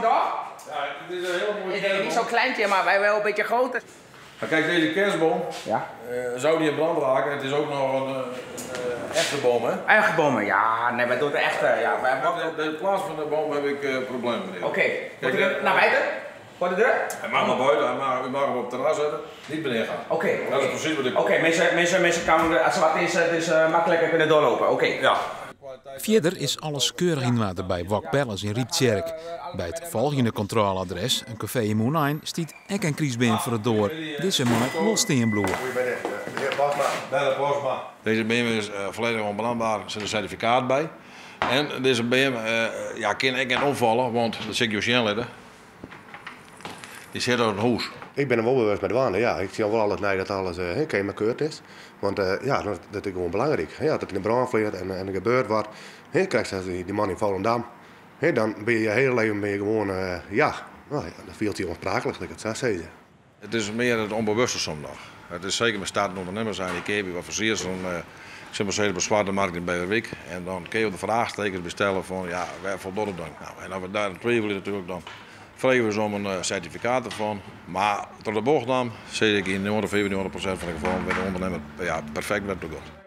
zo'n dag? Ja, dit is een hele mooie Ik denk kerstboom. niet zo'n kleintje, maar wij wel een beetje groter. Maar kijk, deze kerstboom, Ja. zou die in brand raken? Het is ook nog een echte boom, hè? Eigen bomen, ja, nee, wij doen de echte. Ja, wij Met de plaats van de boom heb ik problemen mee. Oké, moet Kijk, ik naar buiten? Voor de deur? Hij mag naar buiten, u mag hem op het terras zetten, niet beneden gaan. Oké. Dat is precies wat ik... Oké, mensen kunnen, als wat is makkelijker kunnen doorlopen. Oké. Ja. Verder is alles keurig in orde bij Wok Palace in Rieptjerk. Bij het volgende controleadres, een café in Moenijn, stiet ek een kriesbeen voor het door. Deze man wil steenbloeien. Deze BMW is volledig onbrandbaar, er zit een certificaat bij. En deze BMW kan ik niet omvallen, want dat zie ik je zien. Die zit uit een huis. Ik ben er wel bewust met wonen, ja. Ik zie wel altijd nee, dat alles keurd is. Want ja, dat is gewoon belangrijk. Ja, dat het in de brand vliegt en er gebeurt wat. Je krijgt die man in Volendam. Dan ben je hele leven gewoon, dan voelt je onsprakelijk, dat ik het zo zeggen. Het is meer het onbewuste zondag. Het is zeker met startende ondernemers zijn, die keer wat versierd zo'n op zwarte markt in Beverwijk. En dan kun je op de vraagstekens bestellen van ja, waar voldoet het dan? Nou, en als we daar een twijfelen natuurlijk dan vragen we ze om een certificaat ervan. Maar tot de bocht dan, zeg ik in 95% van de gevallen bij de ondernemer perfect met elkaar.